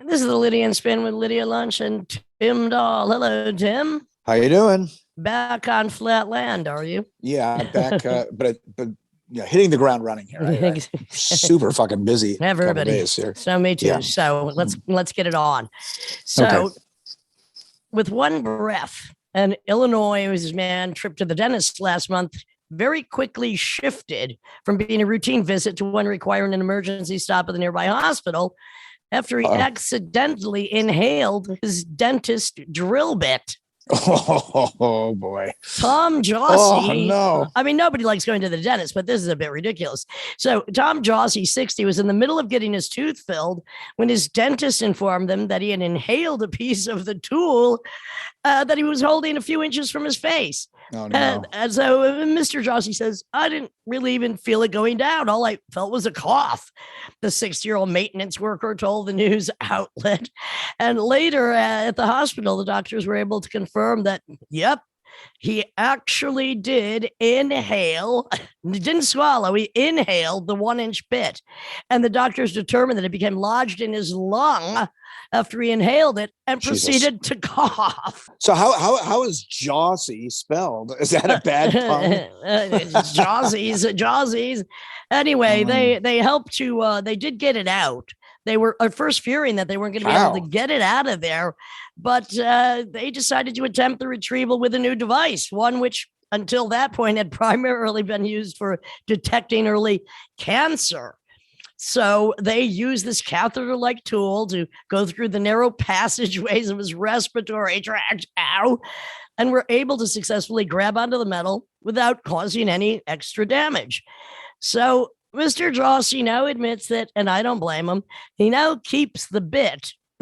This is the Lydia and Spin with Lydia Lunch and Tim Dahl. Hello, Tim. How you doing? Back on flat land, are you? Yeah, back, but yeah, hitting the ground running here. Super fucking busy. Everybody. Days here. So me too. Yeah. So let's get it on. So, Okay. with one breath, an Illinois man trip to the dentist last month very quickly shifted from being a routine visit to one requiring an emergency stop at the nearby hospital after he accidentally inhaled his dentist drill bit. Oh boy. Tom Jossie. Oh no. I mean, nobody likes going to the dentist, but this is a bit ridiculous. So Tom Jossie, 60, was in the middle of getting his tooth filled when his dentist informed them that he had inhaled a piece of the tool that he was holding a few inches from his face. Oh no. And so Mr. Jossie says, I didn't really even feel it going down. All I felt was a cough, the 60-year-old maintenance worker told the news outlet. And later at the hospital, the doctors were able to confirm that, yep, he actually did inhale. He didn't swallow. He inhaled the 1-inch bit. And the doctors determined that it became lodged in his lung after he inhaled it and proceeded to cough. So how is Jossie spelled? Is that a bad pun? Jawsies. Anyway, they helped to, they did get it out. They were at first fearing that they weren't going to be able to get it out of there, but they decided to attempt the retrieval with a new device, one which until that point had primarily been used for detecting early cancer. So they used this catheter-like tool to go through the narrow passageways of his respiratory tract, and were able to successfully grab onto the metal without causing any extra damage. So Mr. Jossie now admits that, and I don't blame him, he now keeps the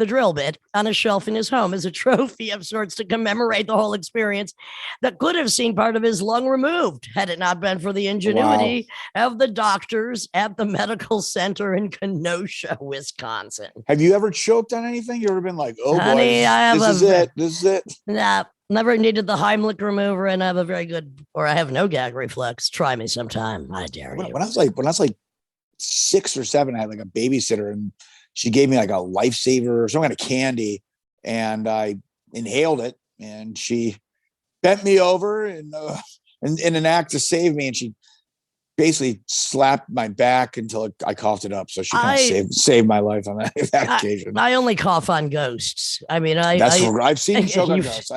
drill bit, on a shelf in his home as a trophy of sorts to commemorate the whole experience that could have seen part of his lung removed had it not been for the ingenuity of the doctors at the medical center in Kenosha, Wisconsin. Have you ever choked on anything? You ever been like, oh, honey, boy, this is it. Nah, never needed the Heimlich remover, and I have a very good, or I have no gag reflex. Try me sometime. I dare you. When I was like 6 or 7, I had like a babysitter, and she gave me like a lifesaver or some kind of candy, and I inhaled it, and she bent me over and in an act to save me, and she basically slapped my back until I coughed it up. So she kind of saved my life on that occasion. I only cough on ghosts. I mean, I've seen choke on ghosts.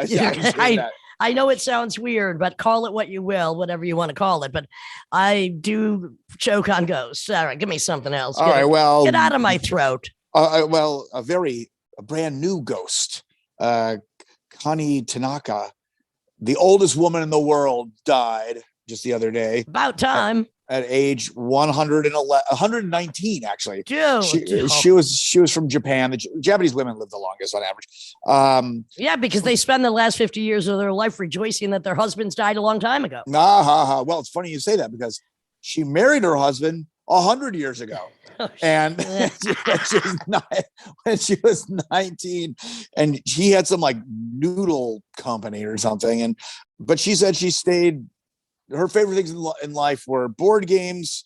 I know it sounds weird, but call it what you will, whatever you want to call it. But I do choke on ghosts. All right, give me something else. Get out of my throat. A brand new ghost, Connie Tanaka, the oldest woman in the world, died just the other day. About time. At age 119, actually. Dude. She was from Japan. The Japanese women live the longest on average. Yeah, because they spend the last 50 years of their life rejoicing that their husbands died a long time ago. Well, it's funny you say that, because she married her husband 100 years ago. And when she was 19, and he had some like noodle company or something. But she said she stayed. Her favorite things in life were board games,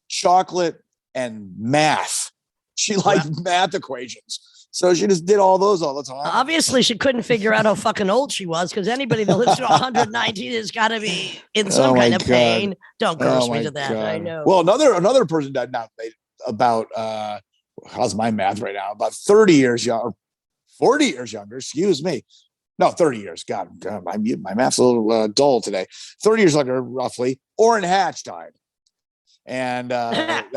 chocolate, and math. She liked math equations. So she just did all those all the time. Obviously, she couldn't figure out how fucking old she was, because anybody that lives to 119 has got to be in some kind of pain. Don't curse me to that. God. I know. Well, another person died now about how's my math right now? About 30 years younger, 40 years younger. Excuse me. No, 30 years. God, my math's a little dull today. 30 years younger, roughly. Orrin Hatch died. And that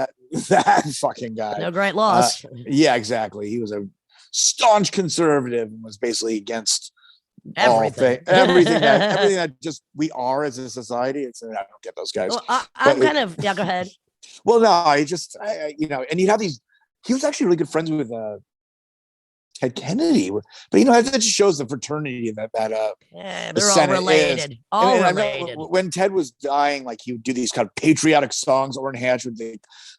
fucking guy. No great loss. Yeah, exactly. He was a staunch conservative and was basically against everything that just we are as a society. I don't get those guys. Well, go ahead. Well, no, and you'd have these. He was actually really good friends with Ted Kennedy, but that just shows the fraternity that they're all related. Related. When Ted was dying, like, he would do these kind of patriotic songs. Orrin Hatch would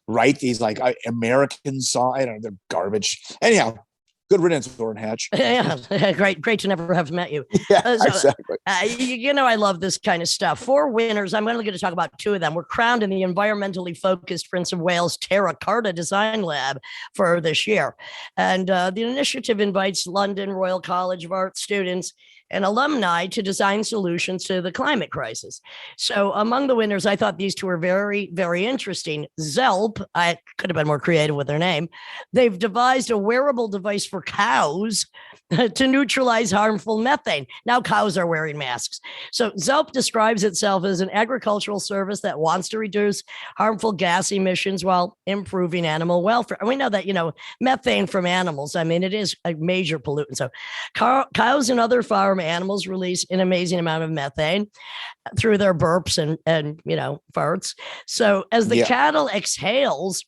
write these like American songs. I don't know, they're garbage. Anyhow, good riddance, Orrin Hatch. Yeah, great to never have met you. Yeah, exactly. I love this kind of stuff. 4 winners, I'm only going to talk about 2 of them, were crowned in the environmentally focused Prince of Wales Terra Carta Design Lab for this year. And the initiative invites London Royal College of Art students and alumni to design solutions to the climate crisis. So among the winners, I thought these 2 were very, very interesting. Zelp, I could have been more creative with their name. They've devised a wearable device for cows to neutralize harmful methane. Now cows are wearing masks. So Zelp describes itself as an agricultural service that wants to reduce harmful gas emissions while improving animal welfare. And we know that, methane from animals, I mean, it is a major pollutant. So cows and other farm animals release an amazing amount of methane through their burps and farts. So as the cattle exhales,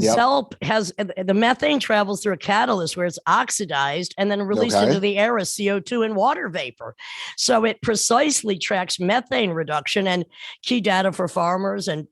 Zelp has the methane travels through a catalyst where it's oxidized and then released into the air as CO2 and water vapor. So it precisely tracks methane reduction and key data for farmers and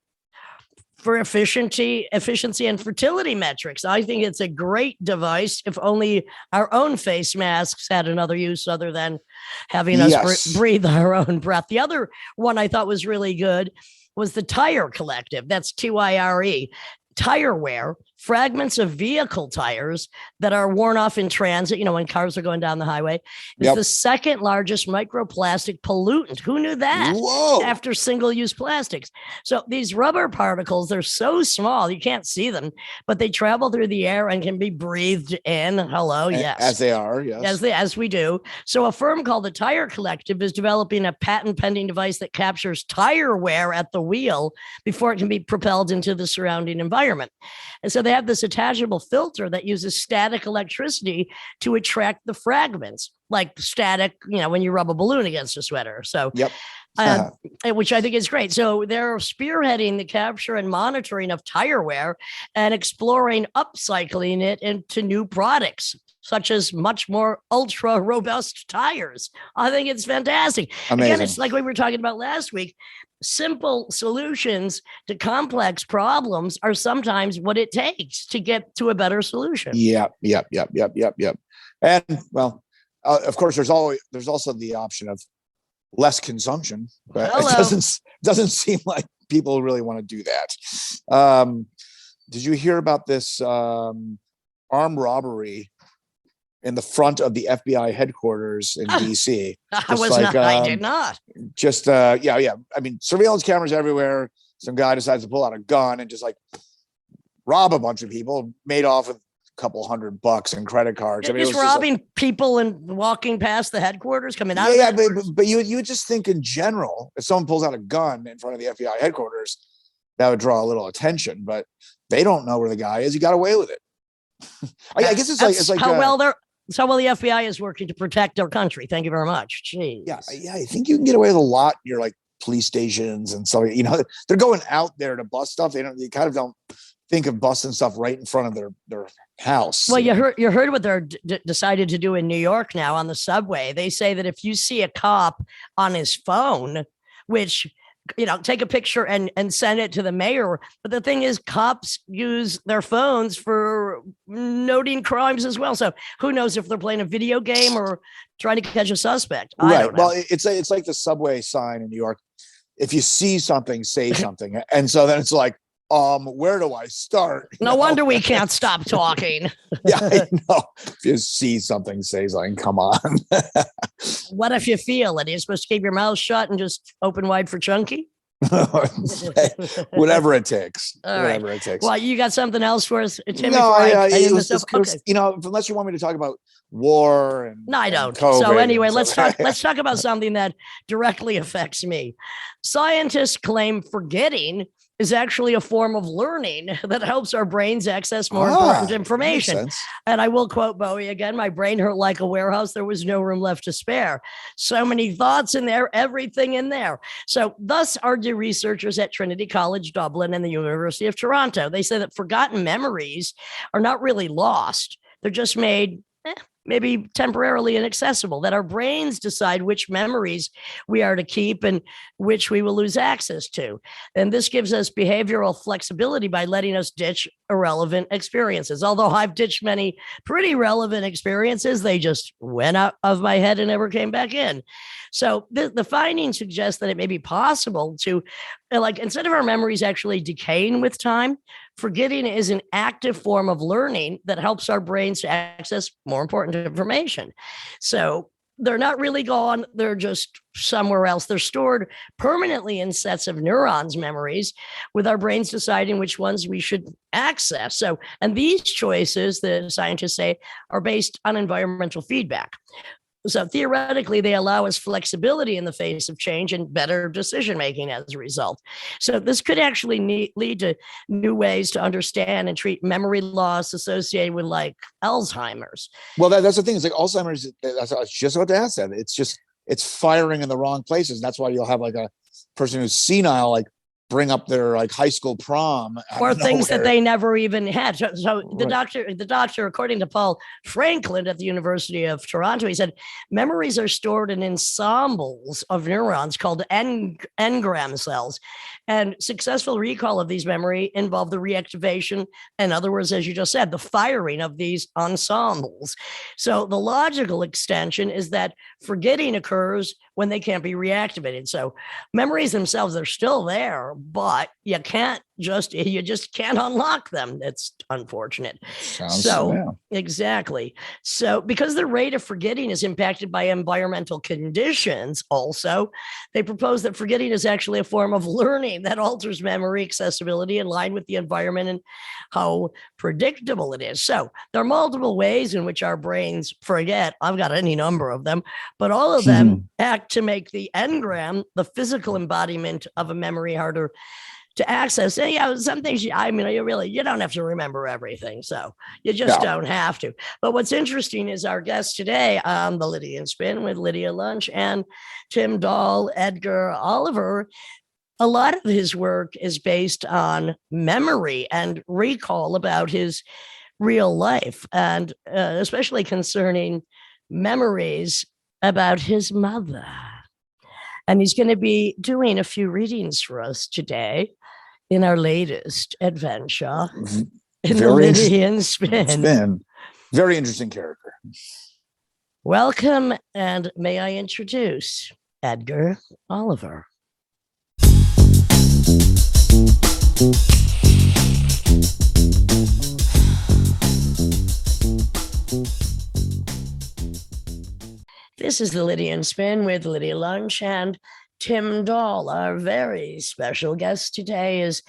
for efficiency and fertility metrics. I think it's a great device. If only our own face masks had another use other than having us breathe our own breath. The other one I thought was really good was the Tire Collective. That's TYRE. Tire wear, fragments of vehicle tires that are worn off in transit, when cars are going down the highway, is the second largest microplastic pollutant. Who knew that? Whoa. After single-use plastics. So these rubber particles, they're so small, you can't see them, but they travel through the air and can be breathed in. Hello, yes. As they are, yes. As we do. So a firm called the Tire Collective is developing a patent-pending device that captures tire wear at the wheel before it can be propelled into the surrounding environment. And so they have this attachable filter that uses static electricity to attract the fragments, like static, when you rub a balloon against a sweater. So, which I think is great. So they're spearheading the capture and monitoring of tire wear and exploring upcycling it into new products, such as much more ultra robust tires. I think it's fantastic. Amazing. Again, it's like we were talking about last week. Simple solutions to complex problems are sometimes what it takes to get to a better solution. Yep. And well, of course, there's also the option of less consumption, but it doesn't seem like people really want to do that. Did you hear about this armed robbery in the front of the FBI headquarters in DC? I did not. Just I mean, surveillance cameras everywhere. Some guy decides to pull out a gun and just rob a bunch of people, made off with a couple $100 in credit cards. I mean, just robbing people and walking past the headquarters, coming out. But you would just think in general, if someone pulls out a gun in front of the FBI headquarters, that would draw a little attention. But they don't know where the guy is. He got away with it. I guess it's like how well the FBI is working to protect our country. Thank you very much. Jeez. Yeah. I think you can get away with a lot. You're like police stations and so they're going out there to bust stuff. They kind of don't think of busting stuff right in front of their house. Well, you heard what they're decided to do in New York now on the subway. They say that if you see a cop on his phone, which take a picture and send it to the mayor. But the thing is, cops use their phones for noting crimes as well. So who knows if they're playing a video game or trying to catch a suspect? Right. Well, it's like the subway sign in New York. If you see something, say something. And so then it's like, where do I start? No wonder we can't stop talking. Yeah, I know. If you see something, say something. Come on. What if you feel it? You're supposed to keep your mouth shut and just open wide for Chunky? Whatever it takes. Whatever it takes. Well, you got something else for us, Tim? No, unless you want me to talk about war and no, I don't. So anyway, let's talk about something that directly affects me. Scientists claim forgetting is actually a form of learning that helps our brains access more important information. And I will quote Bowie again, my brain hurt like a warehouse. There was no room left to spare. So many thoughts in there, everything in there. So thus argue researchers at Trinity College Dublin and the University of Toronto. They say that forgotten memories are not really lost. They're just made maybe temporarily inaccessible, that our brains decide which memories we are to keep and which we will lose access to. And this gives us behavioral flexibility by letting us ditch irrelevant experiences. Although I've ditched many pretty relevant experiences, they just went out of my head and never came back in. So the findings suggest that it may be possible to, like, instead of our memories actually decaying with time, forgetting is an active form of learning that helps our brains to access more important information. So they're not really gone, they're just somewhere else. They're stored permanently in sets of neurons memories, with our brains deciding which ones we should access. So, and these choices, the scientists say, are based on environmental feedback. So theoretically, they allow us flexibility in the face of change and better decision making as a result. So this could actually lead to new ways to understand and treat memory loss associated with, like, Alzheimer's. Well, that's the thing. It's like Alzheimer's. I was just about to ask that. It's firing in the wrong places. And that's why you'll have like a person who's senile, like, bring up their like high school prom or things that they never even had. So the Right. doctor, according to Paul Franklin at the University of Toronto, he said memories are stored in ensembles of neurons called engram cells, and successful recall of these memory involve the reactivation, in other words, as you just said, the firing of these ensembles. So the logical extension is that forgetting occurs when they can't be reactivated. So memories themselves are still there, but you just can't unlock them. It's unfortunate. Exactly. So because the rate of forgetting is impacted by environmental conditions, also, they propose that forgetting is actually a form of learning that alters memory accessibility in line with the environment and how predictable it is. So there are multiple ways in which our brains forget. I've got any number of them, but all of them act to make the engram, the physical embodiment of a memory, harder to access. And, yeah, some things, you don't have to remember everything. So you just don't have to. But what's interesting is our guest today on the Lydian Spin with Lydia Lunch and Tim Dahl, Edgar Oliver. A lot of his work is based on memory and recall about his real life, and especially concerning memories about his mother. And he's going to be doing a few readings for us today in our latest adventure in the Lydian Spin. Very interesting character. Welcome, and may I introduce Edgar Oliver. This is the Lydian Spin with Lydia Lunch and Tim Dahl. Our very special guest today is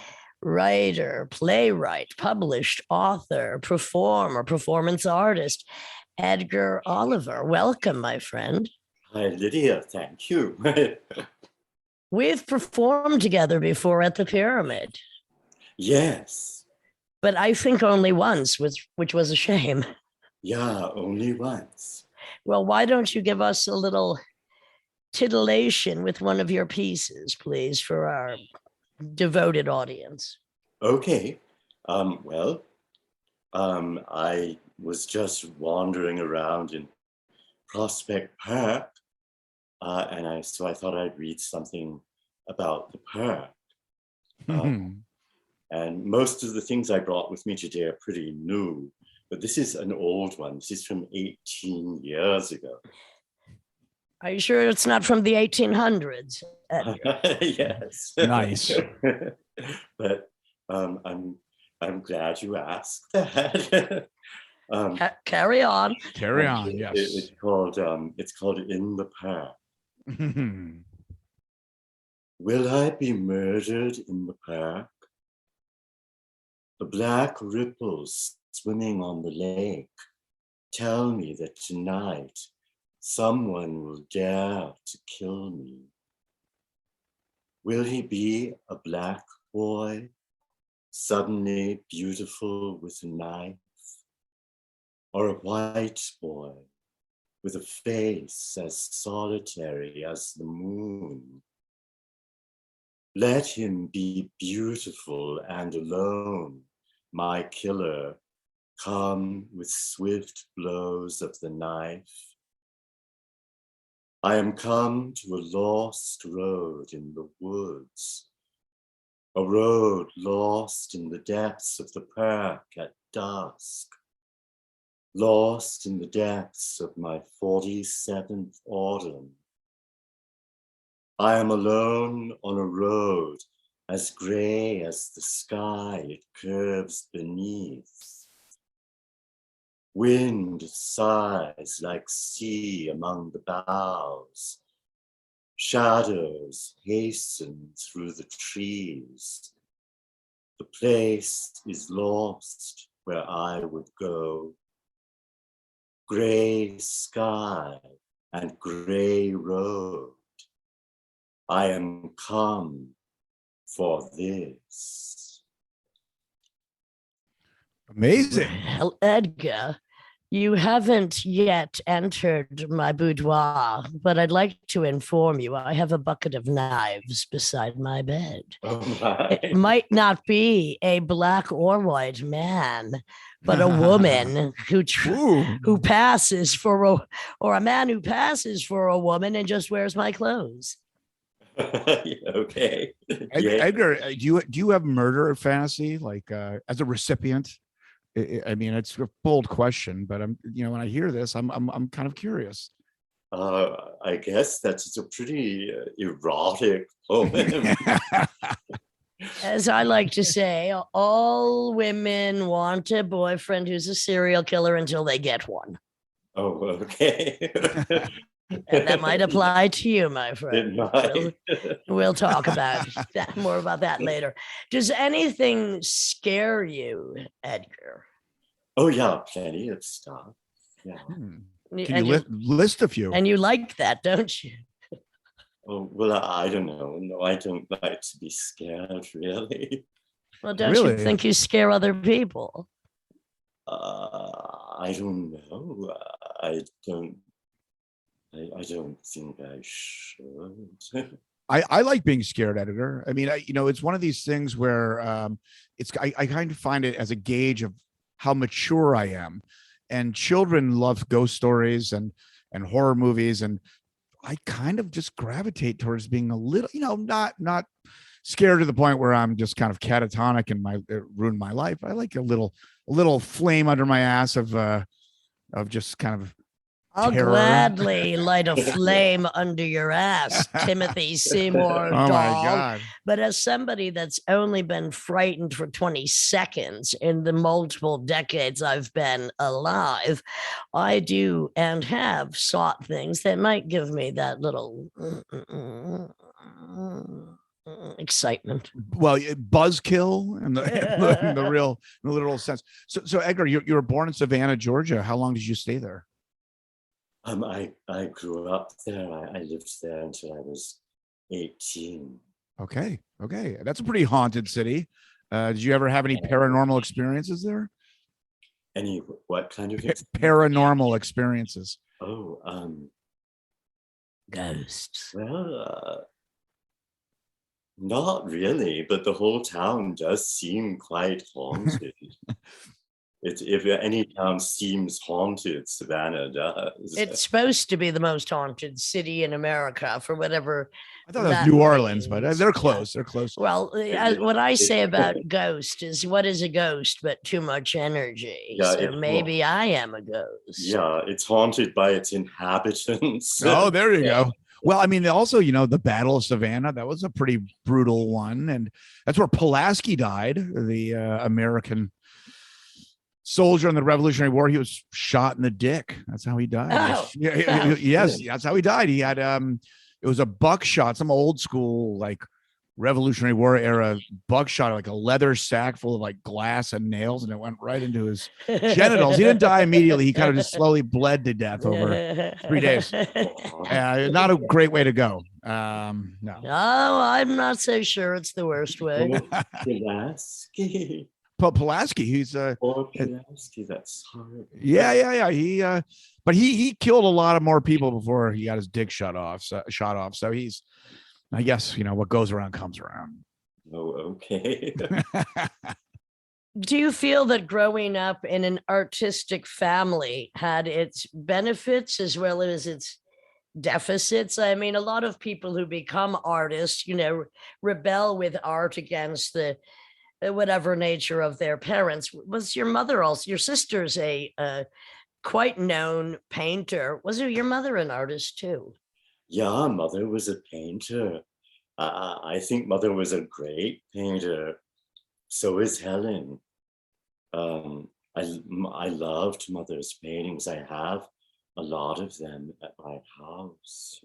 writer, playwright, published author, performer, performance artist, Edgar Oliver. Welcome, my friend. Hi, Lydia. Thank you. We've performed together before at the Pyramid. Yes. But I think only once, which was a shame. Yeah, only once. Well, why don't you give us a little titillation with one of your pieces, please, for our devoted audience? Okay. I was just wandering around in Prospect Park, and so I thought I'd read something about the park. And most of the things I brought with me today are pretty new, but this is an old one. This is from 18 years ago. Are you sure it's not from the 1800s? Yes. Nice. But I'm glad you asked that. Carry on. Carry on. Yes. It's called In the Park. Will I be murdered in the park? The black ripples swimming on the lake tell me that tonight someone will dare to kill me. Will he be a black boy, suddenly beautiful with a knife, or a white boy with a face as solitary as the moon? Let him be beautiful and alone, my killer, come with swift blows of the knife. I am come to a lost road in the woods, a road lost in the depths of the park at dusk, lost in the depths of my 47th autumn. I am alone on a road as gray as the sky it curves beneath. Wind sighs like sea among the boughs. Shadows hasten through the trees. The place is lost where I would go. Gray sky and gray road. I am come for this. Amazing. Well, Edgar, you haven't yet entered my boudoir, but I'd like to inform you I have a bucket of knives beside my bed. Oh my. It might not be a black or white man, but a woman who passes for a man who passes for a woman and just wears my clothes. Okay. Edgar, do you have murder fantasy, like as a recipient? I mean, it's a bold question, but when I hear this, I'm kind of curious. I guess that's a pretty erotic poem. As I like to say, all women want a boyfriend who's a serial killer until they get one. Oh, okay. And that might apply to you, my friend. So we'll talk about that, more about that later. Does anything scare you, Edgar? Oh yeah, plenty of stuff. Yeah. Can you list a few? And you like that, don't you? Oh well, I don't know. No, I don't like to be scared, really. Well, don't you think you scare other people? I don't know. I don't think I should. I like being scared, Edgar. I mean, it's one of these things where I kind of find it as a gauge of how mature I am. And children love ghost stories and horror movies, and I kind of just gravitate towards being a little, not scared to the point where I'm just kind of catatonic and ruin my life. I like a little flame under my ass of just kind of I'll terror. Gladly light a flame under your ass, Timothy Seymour Oh Dahl. my God. But as somebody that's only been frightened for 20 seconds in the multiple decades I've been alive, I do and have sought things that might give me that little excitement. Well, buzzkill in the literal sense. So Edgar, you were born in Savannah, Georgia. How long did you stay there? I grew up there. I lived there until I was 18. Okay. That's a pretty haunted city. Did you ever have any paranormal experiences there? Any what kind of paranormal experiences? Oh, ghosts. Well, not really, but the whole town does seem quite haunted. If any town seems haunted, Savannah does. It's supposed to be the most haunted city in America for whatever. I thought that was New Orleans, but they're close. They're close. Well, what I say about ghost is, what is a ghost but too much energy? Yeah, so maybe I am a ghost. Yeah, it's haunted by its inhabitants. Oh, there you go. Well, I mean, also, the Battle of Savannah, that was a pretty brutal one. And that's where Pulaski died, the American soldier in the Revolutionary War. He was shot in the dick. That's how he died. Oh. Yes, that's how he died. He had it was a buckshot, some old school like Revolutionary War era buckshot, like a leather sack full of like glass and nails, and it went right into his genitals. He didn't die immediately. He kind of just slowly bled to death over 3 days. Not a great way to go. No. Oh, I'm not so sure it's the worst way. Pulaski. Pulaski, he's Pulaski, that's horrible. Yeah. He killed a lot of more people before he got his dick shot off. So he's, I guess, what goes around comes around. Oh, okay. Do you feel that growing up in an artistic family had its benefits as well as its deficits? I mean, a lot of people who become artists, rebel with art against the whatever nature of their parents. Was your mother also, your sister's a quite known painter? Was your mother an artist too? Yeah, mother was a painter. I think mother was a great painter. So is Helen. I loved mother's paintings. I have a lot of them at my house,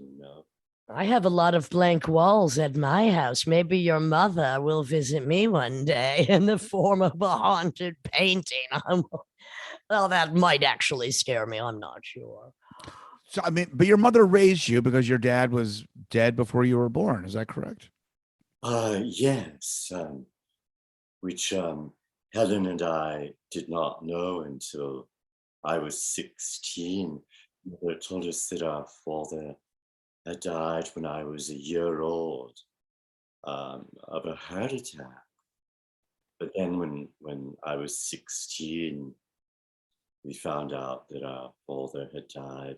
I have a lot of blank walls at my house. Maybe your mother will visit me one day in the form of a haunted painting. Well, that might actually scare me. I'm not sure. So, I mean, but your mother raised you because your dad was dead before you were born. Is that correct? Yes, which Helen and I did not know until I was 16. Mother told us that our father had died when I was a year old of a heart attack. But then when I was 16, we found out that our father had died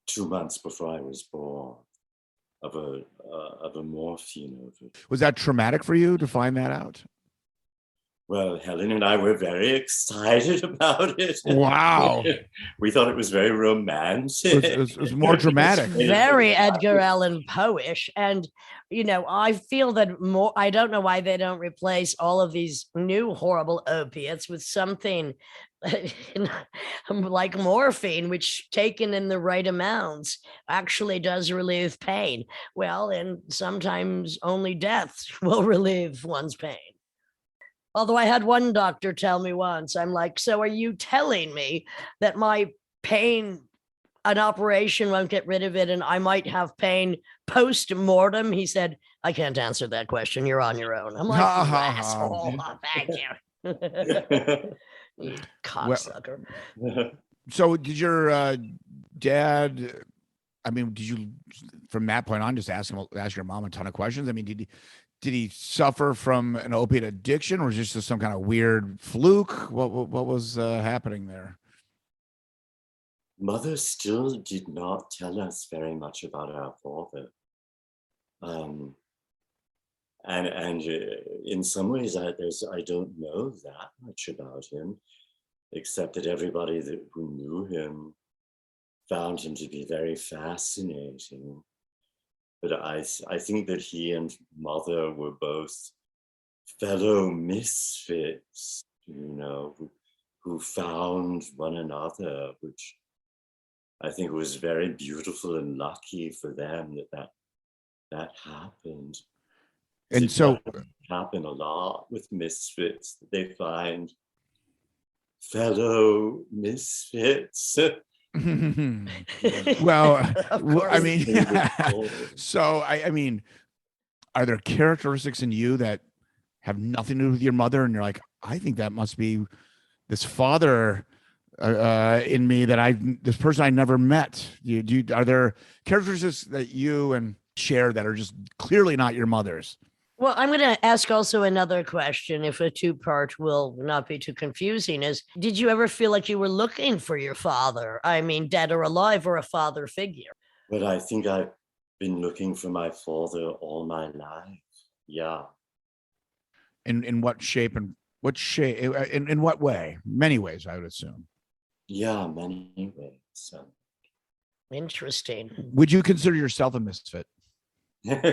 2 months before I was born of a morphine overdose. Was that traumatic for you to find that out? Well, Helen and I were very excited about it. Wow. We thought it was very romantic. It was more dramatic. Very Edgar Allan Poe-ish. And, I feel that I don't know why they don't replace all of these new horrible opiates with something like morphine, which taken in the right amounts actually does relieve pain. Well, and sometimes only death will relieve one's pain. Although I had one doctor tell me once, I'm like, so are you telling me that my pain, an operation won't get rid of it and I might have pain post-mortem? He said, I can't answer that question. You're on your own. I'm like, asshole. Oh, thank you. You cocksucker. So did your dad, I mean, did you, from that point on, just ask your mom a ton of questions? I mean, did he suffer from an opiate addiction, or was it just some kind of weird fluke? What was happening there? Mother still did not tell us very much about our father. And in some ways, I don't know that much about him, except that everybody who knew him found him to be very fascinating. But I think that he and mother were both fellow misfits, who found one another, which I think was very beautiful and lucky for them that happened. And so happen a lot with misfits, that they find fellow misfits. Well, I mean, so I mean, are there characteristics in you that have nothing to do with your mother, and you're like, I think that must be this father in me this person I never met? Are there characteristics that you and share that are just clearly not your mother's? Well, I'm going to ask also another question, if a two-part will not be too confusing, is did you ever feel like you were looking for your father? I mean, dead or alive, or a father figure? But I think I've been looking for my father all my life. Yeah. In what shape and what shape? In what way? Many ways, I would assume. Yeah, many ways. Interesting. Would you consider yourself a misfit? Yeah,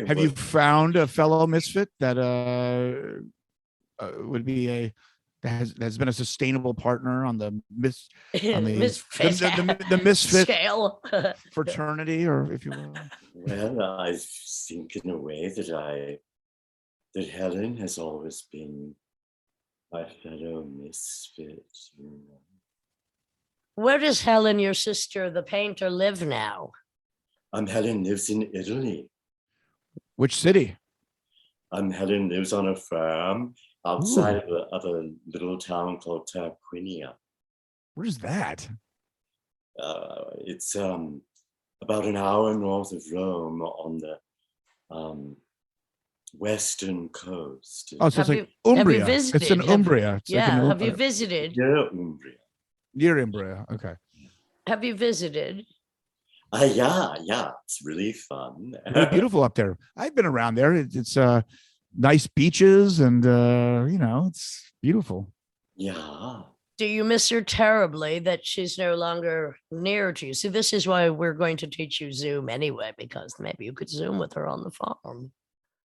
have you found a fellow misfit that would be that has been a sustainable partner on the misfit scale fraternity, or if you will? Well, I think in a way that Helen has always been my fellow misfit. Where does Helen, your sister, the painter, live now? Helen lives in Italy. Which city? Helen lives on a farm outside of a little town called Tarquinia. Where's that? It's about an hour north of Rome on Western coast. Oh, so it's Have like you- have you Umbria. It's in visited? Umbria. It's like Yeah. Have you visited? Yeah, Umbria. near Umbria? Okay. Have you visited? Yeah, it's really fun. Really beautiful up there. I've been around there. It's nice beaches and it's beautiful. Yeah. Do you miss her terribly that she's no longer near to you? See, this is why we're going to teach you Zoom anyway, because maybe you could Zoom with her on the farm.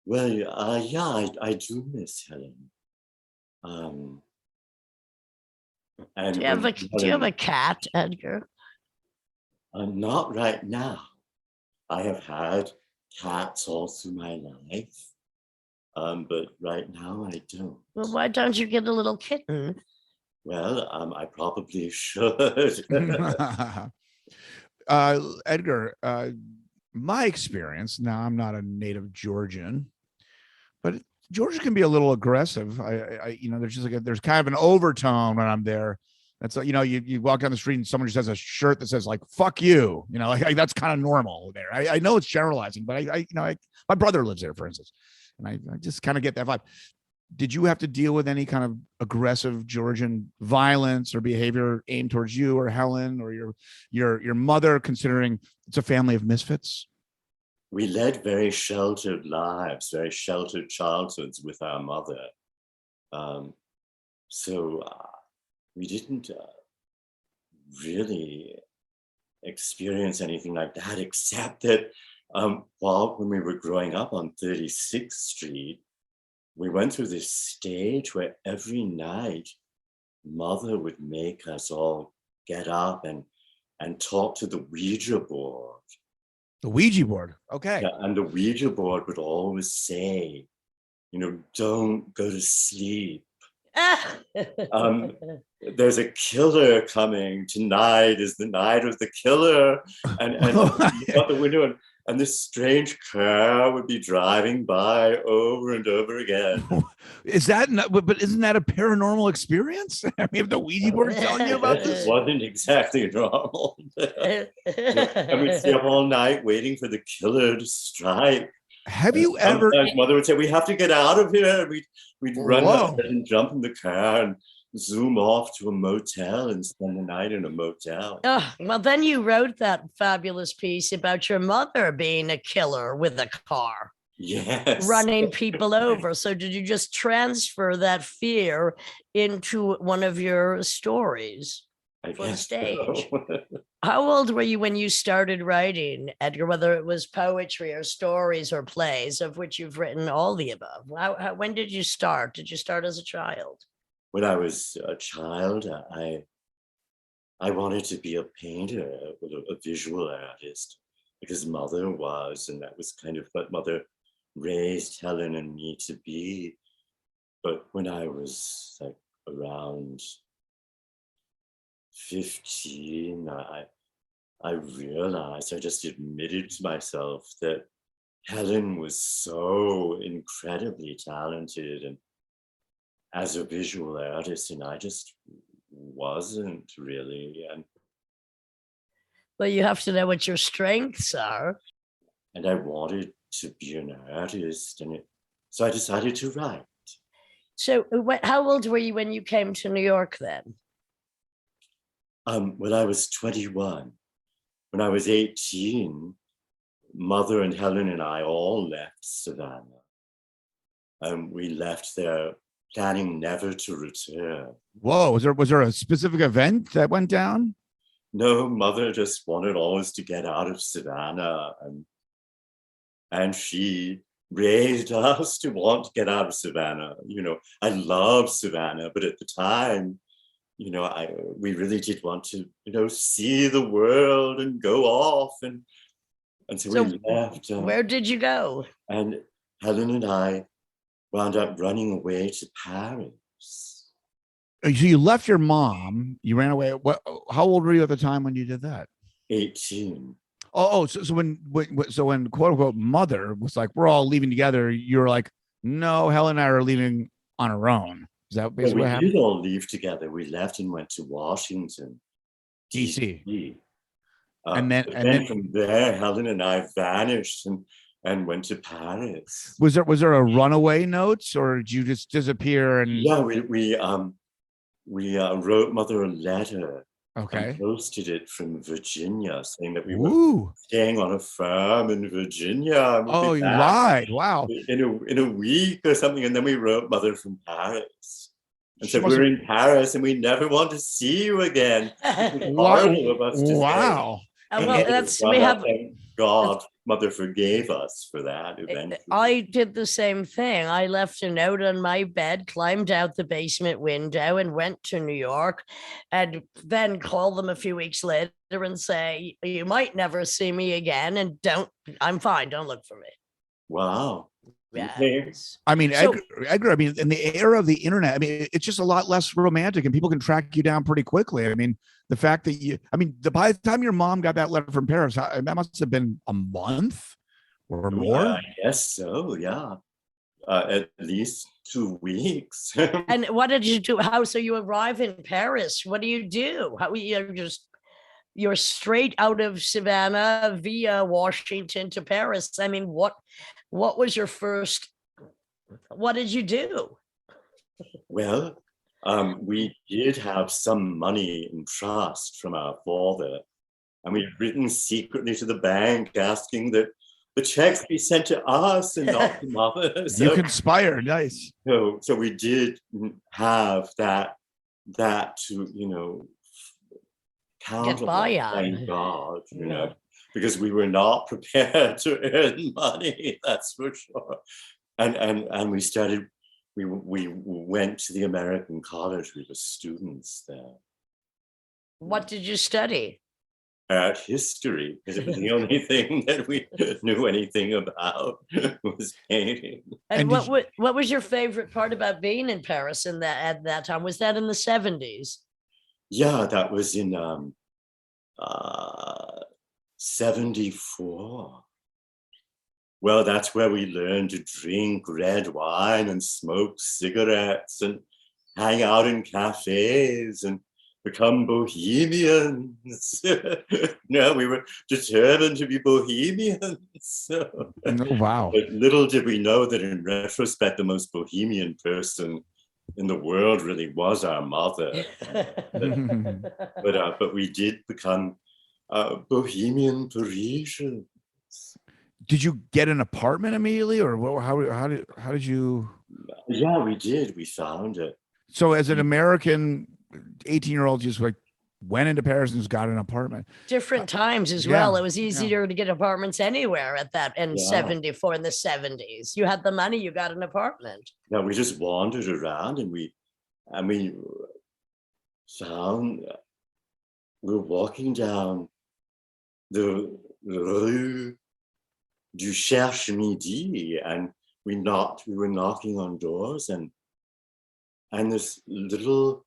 Well, yeah, I do miss Helen. And Do you have a cat, Edgar? Not right now. I have had cats all through my life, but right now I don't. Well, why don't you get a little kitten? Well, I probably should. Edgar, my experience, now I'm not a native Georgian, but Georgia can be a little aggressive. There's just there's kind of an overtone when I'm there. That's like, you walk down the street and someone just has a shirt that says like, fuck you, like that's kind of normal there. I know it's generalizing, but my brother lives there, for instance, and I just kind of get that vibe. Did you have to deal with any kind of aggressive Georgian violence or behavior aimed towards you or Helen or your mother, considering it's a family of misfits? We led very sheltered lives, very sheltered childhoods with our mother. So we didn't really experience anything like that, except that when we were growing up on 36th Street, we went through this stage where every night mother would make us all get up and talk to the Ouija board. The Ouija board. Okay. Yeah, and the Ouija board would always say, don't go to sleep. There's a killer coming. Tonight is the night of the killer. And out the window, and this strange car would be driving by over and over again. Is that not, but isn't that a paranormal experience? I mean, if the Ouija board telling you about this? It wasn't exactly normal. And we'd stay up all night waiting for the killer to strike. Have you ever? Mother would say, "We have to get out of here." We'd run up and jump in the car and zoom off to a motel and spend the night in a motel. Oh, well, then you wrote that fabulous piece about your mother being a killer with a car. Yes. Running people over. So did you just transfer that fear into one of your stories for the stage? So. How old were you when you started writing, Edgar, whether it was poetry or stories or plays, of which you've written all the above? When did you start? Did you start as a child? When I was a child, I wanted to be a painter, a visual artist, because mother was, and that was kind of what mother raised Helen and me to be. But when I was like around 15, I realized, I just admitted to myself that Helen was so incredibly talented and as a visual artist, and I just wasn't really. And well, you have to know what your strengths are. And I wanted to be an artist, so I decided to write. So how old were you when you came to New York then? When I was 21. When I was 18, Mother and Helen and I all left Savannah. We left there planning never to return. Whoa, was there a specific event that went down? No, Mother just wanted always to get out of Savannah, and she raised us to want to get out of Savannah. I love Savannah, but at the time, we really did want to, see the world and go off, and so we left. Where did you go? And Helen and I wound up running away to Paris. So you left your mom, you ran away. How old were you at the time when you did that? 18. So when quote unquote mother was like, we're all leaving together, you were like, no, Helen and I are leaving on our own. Is that basically what happened? We did all leave together. We left and went to Washington, DC. And then from there, Helen and I vanished, and went to Paris. Was there a runaway notes, or did you just disappear? And yeah, we wrote Mother a letter. Okay. And posted it from Virginia, saying that we Ooh. were staying on a farm in Virginia. Oh, you lied! Wow. In a week or something, and then we wrote Mother from Paris, and She said we're in Paris and we never want to see you again. Horrible of us to Wow. say. Well, we have. Thank God, Mother forgave us for that eventually. I did the same thing. I left a note on my bed, climbed out the basement window, and went to New York, and then called them a few weeks later and say, "You might never see me again, and I'm fine. Don't look for me." Wow. Yes. I mean, Edgar, I mean, in the era of the internet, I mean, it's just a lot less romantic and people can track you down pretty quickly. I mean, the fact that by the time your mom got that letter from Paris, that must have been a month or more. I guess so, yeah. At least 2 weeks. And what did you do? So you arrive in Paris. What do you do? You're straight out of Savannah via Washington to Paris. I mean, what was your first, what did you do? Well, we did have some money in trust from our father, and we'd written secretly to the bank asking that the checks be sent to us and not to Mother. You conspired, nice. So we did have that to, count on, thank God, because we were not prepared to earn money, that's for sure. And we went to the American college. We were students there. What did you study? Art history, because it was the only thing that we knew anything about was painting. And what was your favorite part about being in Paris at that time? Was that in the 70s? Yeah, that was in 74. Well, that's where we learned to drink red wine and smoke cigarettes and hang out in cafes and become bohemians. No, we were determined to be bohemians. Oh, wow. But little did we know that in retrospect, the most bohemian person in the world really was our mother. But we did become bohemian Parisians. Did you get an apartment immediately, or how did you? Yeah, we did. We found it. So as an American 18-year-old, just like went into Paris and just got an apartment. Different times as well. It was easier to get apartments anywhere at that in 74 in the 70s. You had the money, you got an apartment. Yeah, we just wandered around and we found we were walking down the Rue du Cherche Midi, and we were knocking on doors, and this little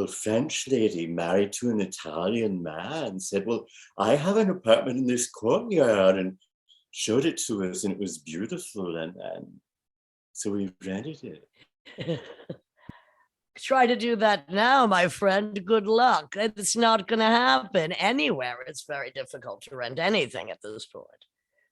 French lady married to an Italian man said, "Well, I have an apartment in this courtyard," and showed it to us, and it was beautiful, and so we rented it. Try to do that now, my friend. Good luck. It's not going to happen anywhere. It's very difficult to rent anything at this point.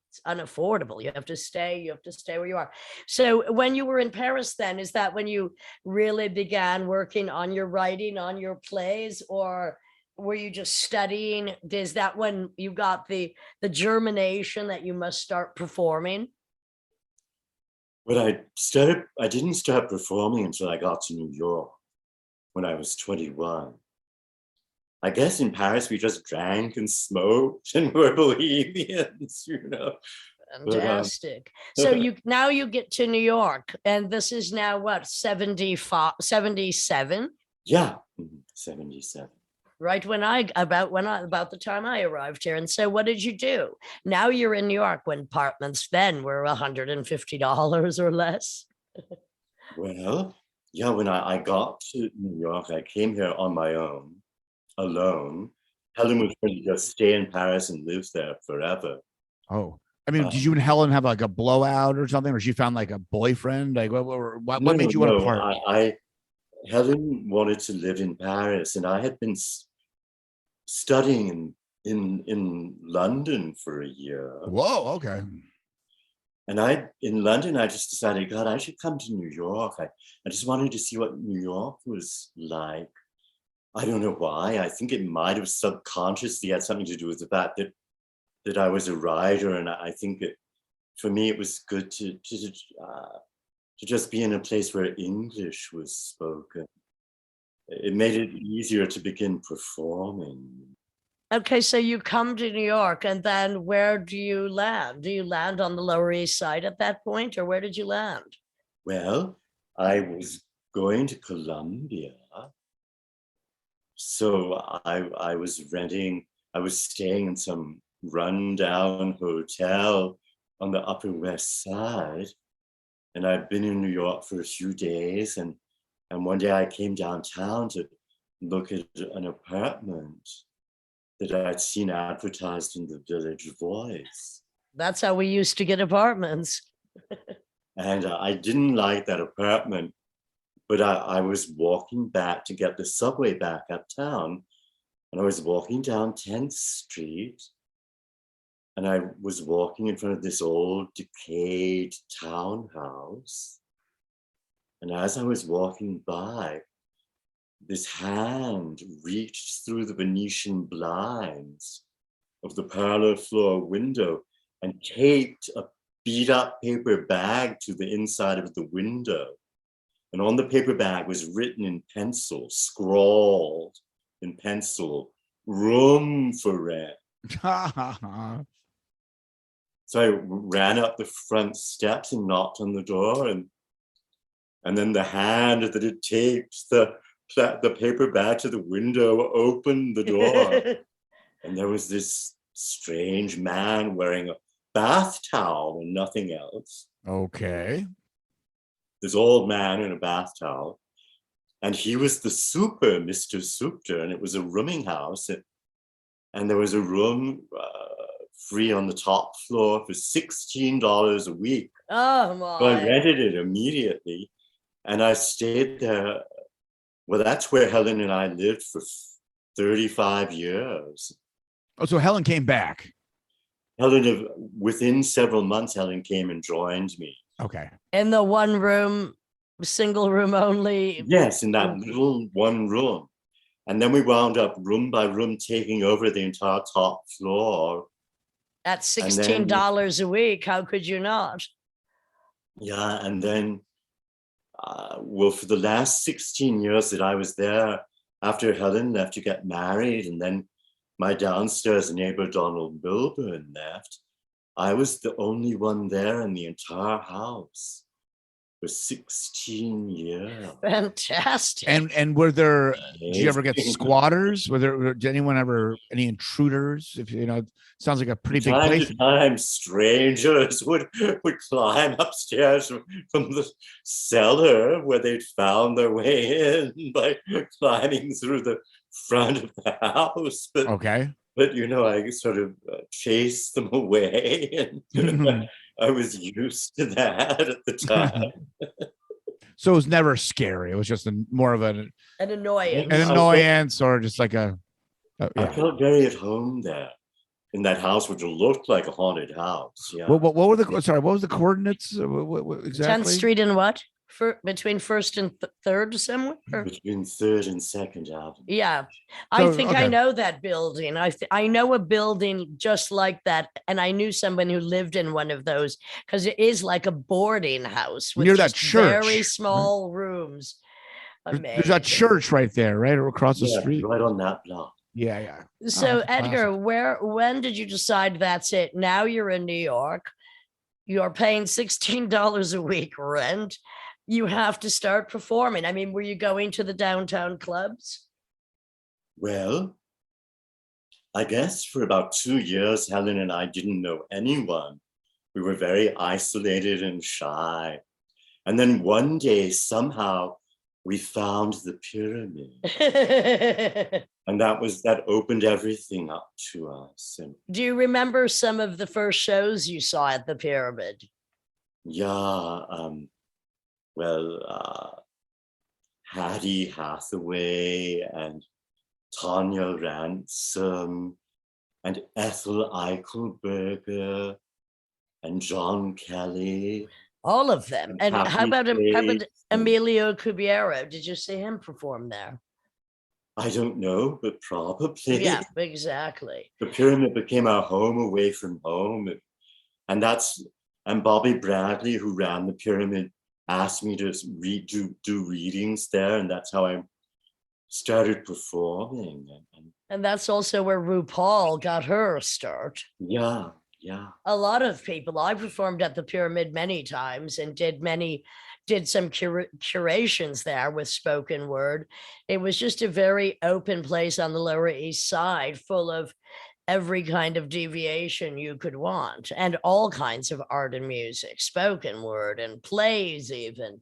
It's unaffordable. You have to stay where you are. So when you were in Paris then, is that when you really began working on your writing, on your plays, or were you just studying? Is that when you got the germination that you must start performing? Well, I didn't start performing until I got to New York when I was 21. I guess in Paris, we just drank and smoked and were bohemians, Fantastic. So now you get to New York, and this is now what, 77? Yeah, 77. Right about the time I arrived here. And so what did you do? Now you're in New York, when apartments then were $150 or less. Well, yeah, when I got to New York, I came here on my own, alone. Helen was going to just stay in Paris and live there forever. Oh, I mean, did you and Helen have like a blowout or something, or she found like a boyfriend? Like what made you want to part? Helen wanted to live in Paris, and I had been studying in in London for a year. Whoa, okay. And in London, I just decided, God, I should come to New York. I just wanted to see what New York was like. I don't know why. I think it might have subconsciously had something to do with the fact that I was a writer, and I think for me it was good to just be in a place where English was spoken. It made it easier to begin performing. Okay, so you come to New York, and then where do you land? Do you land on the Lower East Side at that point, or where did you land? Well, I was going to Columbia. So I was staying in some rundown hotel on the Upper West Side. And I'd been in New York for a few days. And one day I came downtown to look at an apartment that I'd seen advertised in the Village Voice. That's how we used to get apartments. And I didn't like that apartment. But I was walking back to get the subway back uptown, and I was walking down 10th Street, and I was walking in front of this old decayed townhouse. And as I was walking by, this hand reached through the Venetian blinds of the parlor floor window and taped a beat up paper bag to the inside of the window. And on the paper bag was written in pencil, scrawled in pencil, room for rent. So I ran up the front steps and knocked on the door, and then the hand that had taped the paper bag to the window opened the door. And there was this strange man wearing a bath towel and nothing else. Okay. This old man in a bath towel, and he was the super Mr. Supter, and it was a rooming house, and there was a room free on the top floor for $16 a week. Oh my! So I rented it immediately, and I stayed there. Well, that's where Helen and I lived for 35 years. Oh, so Helen came back. Helen, within several months, Helen came and joined me. Okay. In the one room, single room only. Yes, in that little one room. And then we wound up room by room taking over the entire top floor. At $16 a week, how could you not? Yeah, and then, well, for the last 16 years that I was there, after Helen left to get married, and then my downstairs neighbor, Donald Milburn, left, I was the only one there in the entire house for 16 years. Fantastic. And were there, did you ever get squatters? Did anyone ever, any intruders? If you know, it sounds like a pretty big place. Time to time, strangers would climb upstairs from the cellar where they'd found their way in by climbing through the front of the house. But, okay. But, you know, I sort of chased them away, and I was used to that at the time. So it was never scary. It was just more of an annoyance. An annoyance, or just like yeah. I felt very at home there in that house, which looked like a haunted house. Yeah. What were the, sorry, what was the coordinates? What exactly? 10th Street and what? Between 1st and 3rd somewhere? Between 3rd and 2nd Avenue. Yeah. I think I know that building. I know a building just like that. And I knew someone who lived in one of those, because it is like a boarding house with near that church. Very small rooms. There's that church right there, right across the street. Right on that block. Yeah. So Edgar, when did you decide that's it? Now you're in New York. You're paying $16 a week rent. You have to start performing. I mean, were you going to the downtown clubs? Well, I guess for about 2 years, Helen and I didn't know anyone. We were very isolated and shy. And then one day, somehow, we found the pyramid. And that opened everything up to us. And do you remember some of the first shows you saw at the pyramid? Yeah, Hattie Hathaway and Tanya Ransom and Ethel Eichelberger and John Kelly. All of them. And how about Page. Emilio Cubiero? Did you see him perform there? I don't know, but probably. Yeah, exactly. The Pyramid became our home away from home. And Bobby Bradley, who ran the Pyramid, asked me to do readings there, and that's how I started performing. And that's also where RuPaul got her start. Yeah. A lot of people. I performed at the Pyramid many times and did some curations there with spoken word. It was just a very open place on the Lower East Side, full of every kind of deviation you could want, and all kinds of art and music, spoken word and plays, even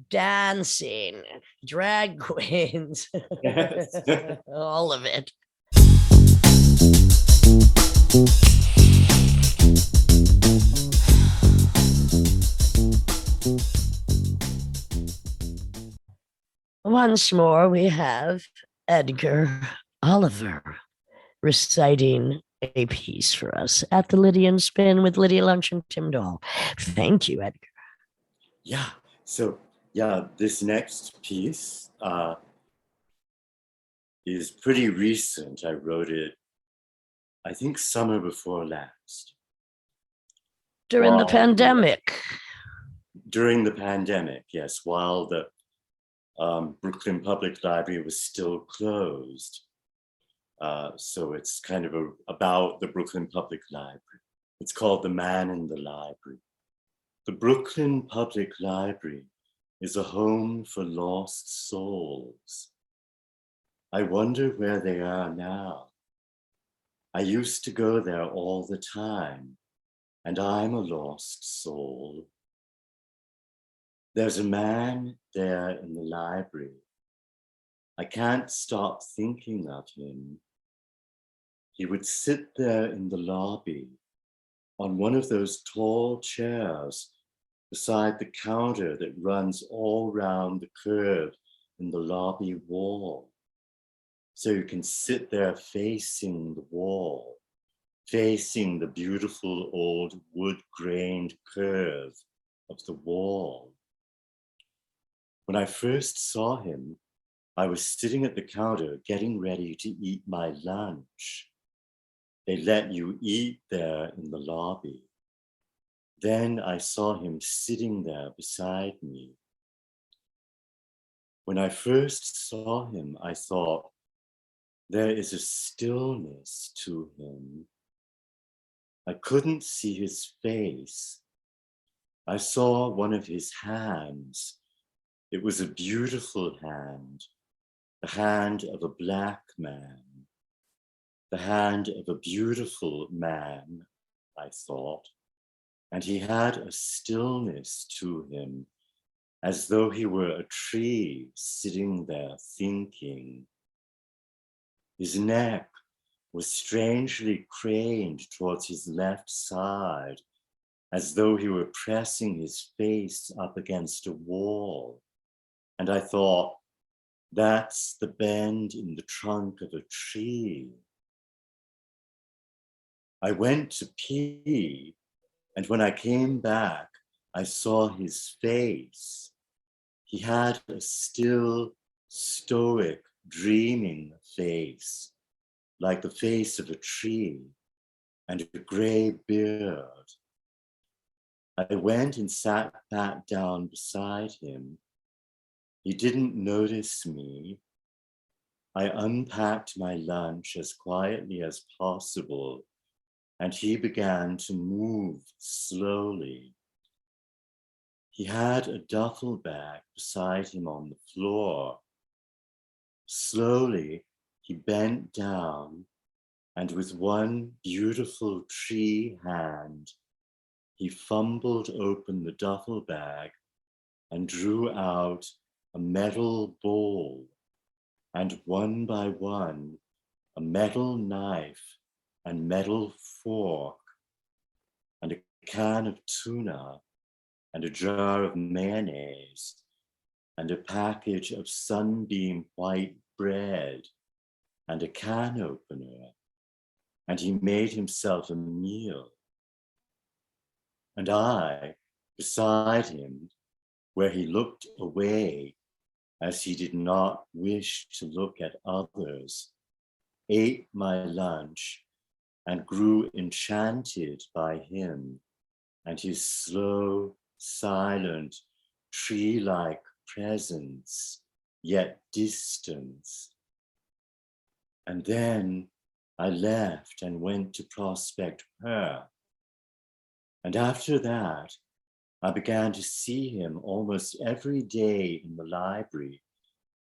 dancing, drag queens, Yes. all of it. Once more, we have Edgar Oliver reciting a piece for us at the Lydian Spin with Lydia Lunch and Tim Dahl. Thank you, Edgar. Yeah. So, this next piece is pretty recent. I wrote it, I think, summer before last. During the pandemic. During the pandemic, yes, while the Brooklyn Public Library was still closed. So it's kind of about the Brooklyn Public Library. It's called The Man in the Library. The Brooklyn Public Library is a home for lost souls. I wonder where they are now. I used to go there all the time, and I'm a lost soul. There's a man there in the library. I can't stop thinking of him. He would sit there in the lobby on one of those tall chairs beside the counter that runs all round the curve in the lobby wall. So you can sit there facing the wall, facing the beautiful old wood-grained curve of the wall. When I first saw him, I was sitting at the counter getting ready to eat my lunch. They let you eat there in the lobby. Then I saw him sitting there beside me. When I first saw him, I thought, there is a stillness to him. I couldn't see his face. I saw one of his hands. It was a beautiful hand, the hand of a Black man, the hand of a beautiful man, I thought, and he had a stillness to him, as though he were a tree sitting there thinking. His neck was strangely craned towards his left side, as though he were pressing his face up against a wall. And I thought, that's the bend in the trunk of a tree. I went to pee, and when I came back, I saw his face. He had a still, stoic, dreaming face, like the face of a tree, and a gray beard. I went and sat back down beside him. He didn't notice me. I unpacked my lunch as quietly as possible, and he began to move slowly. He had a duffel bag beside him on the floor. Slowly, he bent down, and with one beautiful tree hand, he fumbled open the duffel bag and drew out a metal bowl, and one by one, a metal knife and metal fork, and a can of tuna, and a jar of mayonnaise, and a package of Sunbeam white bread, and a can opener, and he made himself a meal. And I, beside him, where he looked away as he did not wish to look at others, ate my lunch and grew enchanted by him and his slow, silent, tree-like presence, yet distance. And then I left and went to prospect her. And after that, I began to see him almost every day in the library.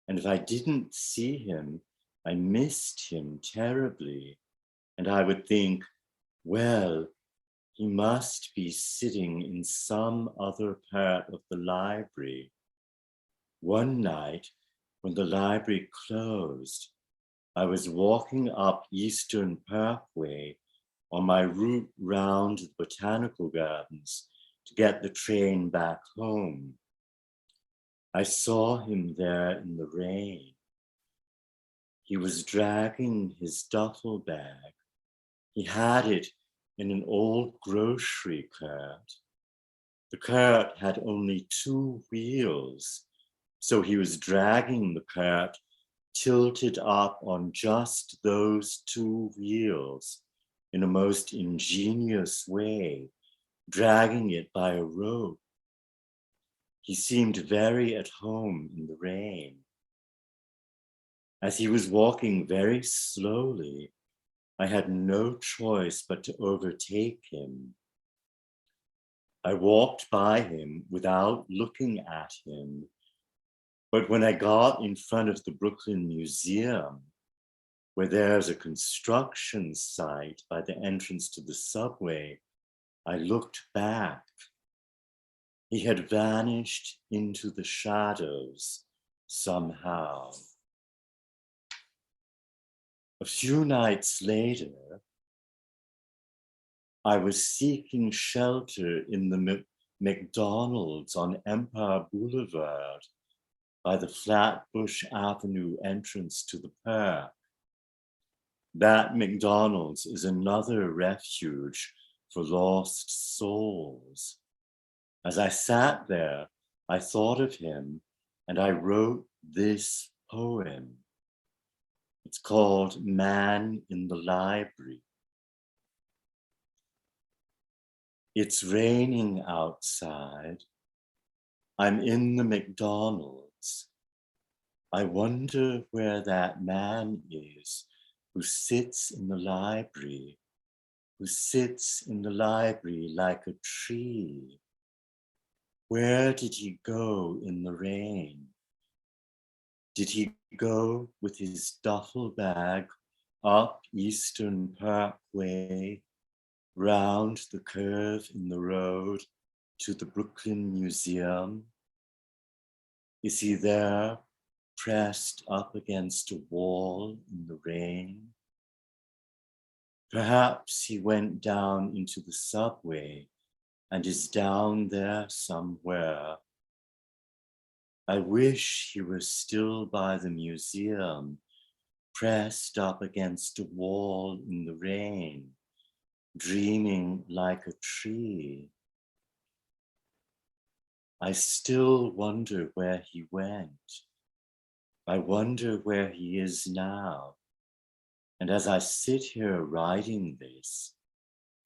And if I didn't see him, I missed him terribly. And I would think, well, he must be sitting in some other part of the library. One night, when the library closed, I was walking up Eastern Parkway on my route round the botanical gardens to get the train back home. I saw him there in the rain. He was dragging his duffel bag. He had it in an old grocery cart. The cart had only 2 wheels, so he was dragging the cart tilted up on just those 2 wheels in a most ingenious way, dragging it by a rope. He seemed very at home in the rain. As he was walking very slowly, I had no choice but to overtake him. I walked by him without looking at him, but when I got in front of the Brooklyn Museum, where there's a construction site by the entrance to the subway, I looked back. He had vanished into the shadows somehow. A few nights later, I was seeking shelter in the McDonald's on Empire Boulevard by the Flatbush Avenue entrance to the park. That McDonald's is another refuge for lost souls. As I sat there, I thought of him and I wrote this poem. It's called Man in the Library. It's raining outside. I'm in the McDonald's. I wonder where that man is who sits in the library, who sits in the library like a tree. Where did he go in the rain? Did he go with his duffel bag up Eastern Parkway, round the curve in the road to the Brooklyn Museum? Is he there, pressed up against a wall in the rain? Perhaps he went down into the subway and is down there somewhere. I wish he were still by the museum, pressed up against a wall in the rain, dreaming like a tree. I still wonder where he went. I wonder where he is now. And as I sit here writing this,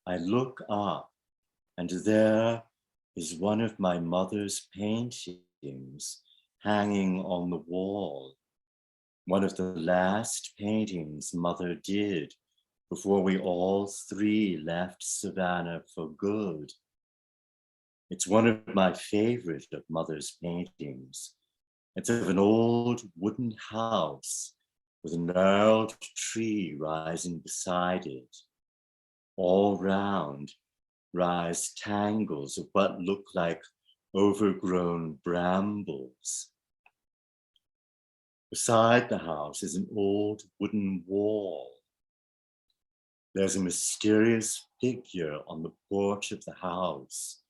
I look up and there is one of my mother's paintings hanging on the wall. One of the last paintings Mother did before we all 3 left Savannah for good. It's one of my favorite of Mother's paintings. It's of an old wooden house with a gnarled tree rising beside it. All round rise tangles of what look like overgrown brambles. Beside the house is an old wooden wall. There's a mysterious figure on the porch of the house,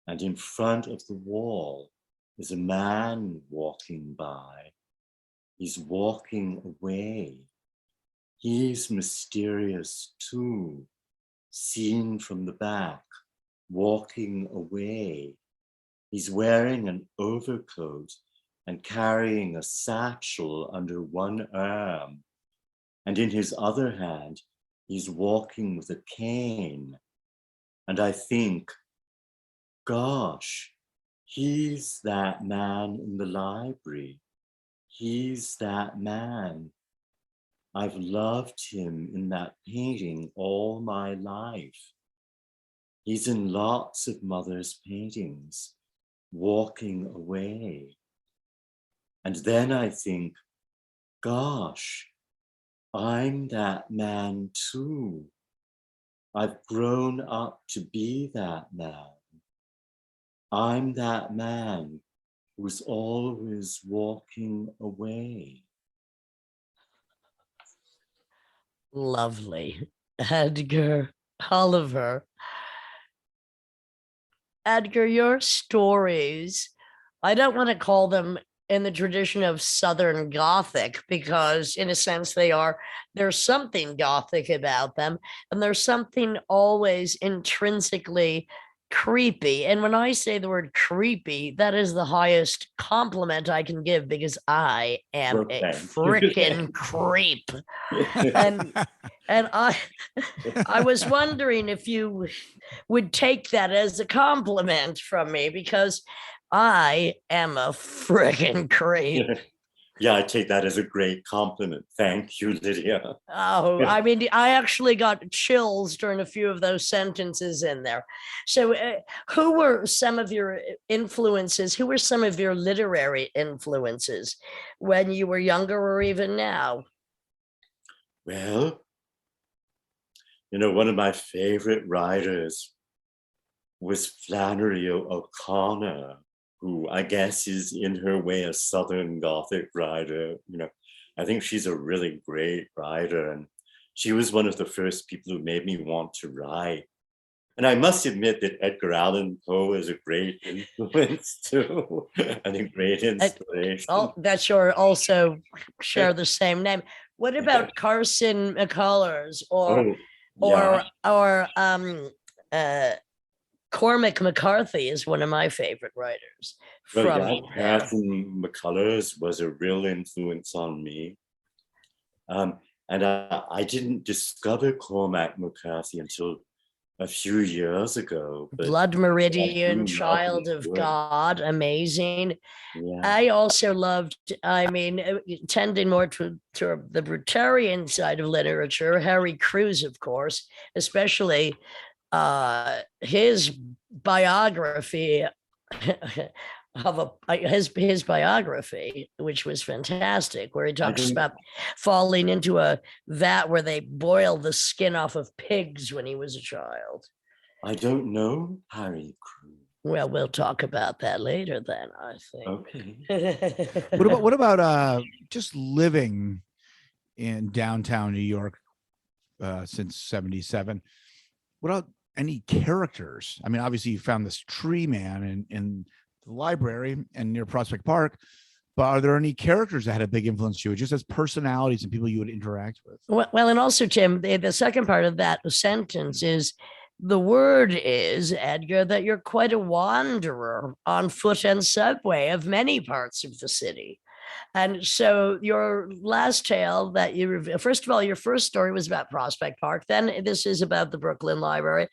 and in front of the wall is a man walking by. He's walking away. He's mysterious too, seen from the back, walking away. He's wearing an overcoat and carrying a satchel under one arm. And in his other hand, he's walking with a cane. And I think, gosh, he's that man in the library. He's that man. I've loved him in that painting all my life. He's in lots of mother's paintings, walking away. And then I think, gosh, I'm that man too. I've grown up to be that man. I'm that man who's always walking away. Lovely. Edgar Oliver. Edgar, your stories, I don't want to call them in the tradition of Southern Gothic, because in a sense there's something Gothic about them, and there's something always intrinsically creepy. And when I say the word creepy, that is the highest compliment I can give, because I am a freaking creep. And I was wondering if you would take that as a compliment from me, because I am a freaking creep. Yeah, I take that as a great compliment. Thank you, Lydia. Oh, I mean, I actually got chills during a few of those sentences in there. So who were some of your influences? Who were some of your literary influences when you were younger or even now? Well, you know, one of my favorite writers was Flannery O'Connor, who I guess is in her way a Southern Gothic writer. You know, I think she's a really great writer, and she was one of the first people who made me want to write. And I must admit that Edgar Allan Poe is a great influence too, and a great inspiration. Oh, that's your also share the same name. What about Carson McCullers or Cormac McCarthy is one of my favorite writers. Carson McCullers was a real influence on me. And I didn't discover Cormac McCarthy until a few years ago. Blood Meridian, Child of God, amazing. Yeah. I also loved, tending more to the Brutarian side of literature, Harry Crews, of course, especially his biography his biography, which was fantastic, where he talks about falling into a vat where they boil the skin off of pigs when he was a child. I don't know Harry Crews. Well, we'll talk about that later then, I think. Okay. What about just living in downtown New York since '77? What about any characters? I mean, obviously you found this tree man in the library and near Prospect Park, but are there any characters that had a big influence on you, just as personalities and people you would interact with? Well, and also, Tim, the second part of that sentence is, the word is, Edgar, that you're quite a wanderer on foot and subway of many parts of the city. And so your last tale that first of all, your first story was about Prospect Park. Then this is about the Brooklyn Library,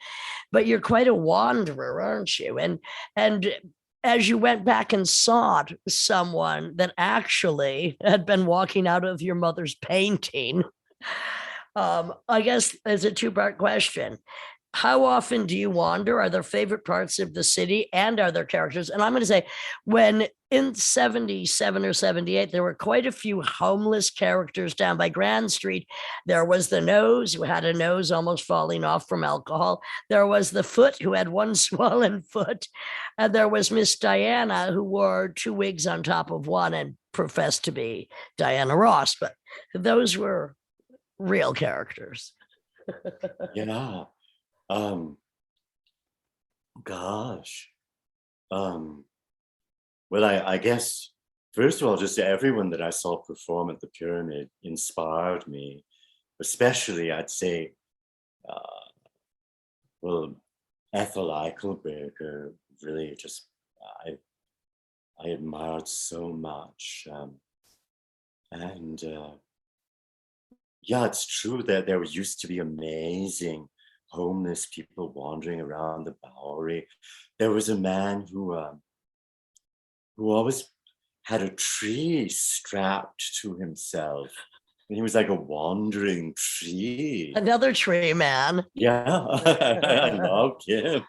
but you're quite a wanderer, aren't you? And as you went back and sought someone that actually had been walking out of your mother's painting, I guess there's a two-part question. How often do you wander? Are there favorite parts of the city, and are there characters? And I'm going to say, when in 77 or 78, there were quite a few homeless characters down by Grand Street. There was the nose, who had a nose almost falling off from alcohol. There was the foot, who had one swollen foot. And there was Miss Diana, who wore two wigs on top of one and professed to be Diana Ross. But those were real characters. Yeah. Gosh. Well, I guess, first of all, just everyone that I saw perform at the Pyramid inspired me. especially I'd say, well, Ethel Eichelberger really just I admired so much, and yeah, it's true that there used to be amazing homeless people wandering around the Bowery. There was a man who always had a tree strapped to himself. And he was like a wandering tree. Another tree man. Yeah, I loved him.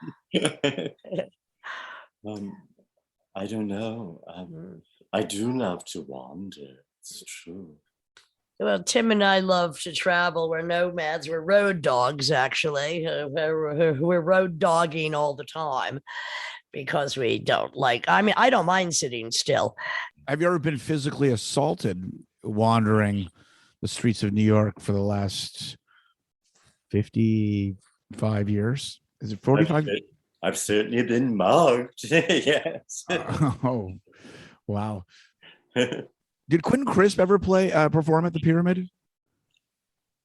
I don't know. I do love to wander. It's true. Well, Tim and I love to travel. We're nomads. We're road dogs, actually. We're road dogging all the time because we don't like, I mean, I don't mind sitting still. Have you ever been physically assaulted wandering the streets of New York for the last 55 years? Is it 45? I've certainly been mugged. Yes. Oh, wow. Did Quentin Crisp ever perform at the Pyramid?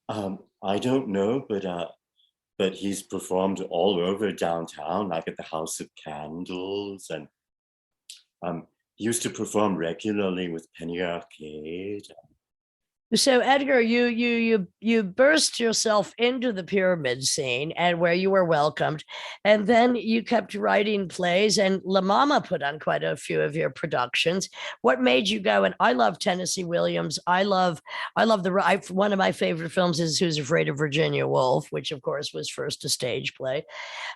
I don't know, but he's performed all over downtown, like at the House of Candles, and he used to perform regularly with Penny Arcade. So Edgar, you burst yourself into the pyramid scene and where you were welcomed, and then you kept writing plays, and La Mama put on quite a few of your productions. What made you go? And I love Tennessee Williams. I love one of my favorite films is Who's Afraid of Virginia Woolf, which of course was first a stage play.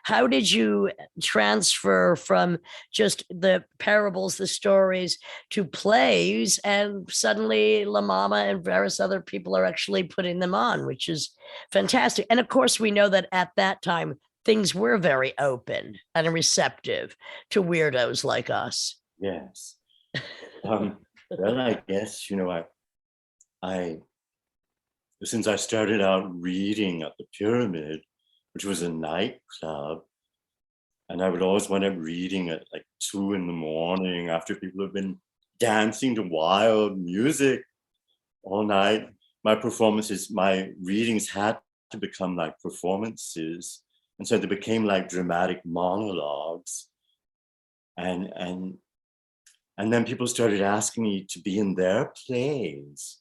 How did you transfer from just the parables, the stories, to plays, and suddenly La Mama and various other people are actually putting them on, which is fantastic. And of course, we know that at that time, things were very open and receptive to weirdos like us. Yes. Well, I guess, I since I started out reading at the Pyramid, which was a nightclub, and I would always wind up reading at like 2 a.m. after people have been dancing to wild music all night. My readings had to become like performances. And so they became like dramatic monologues. And then people started asking me to be in their plays,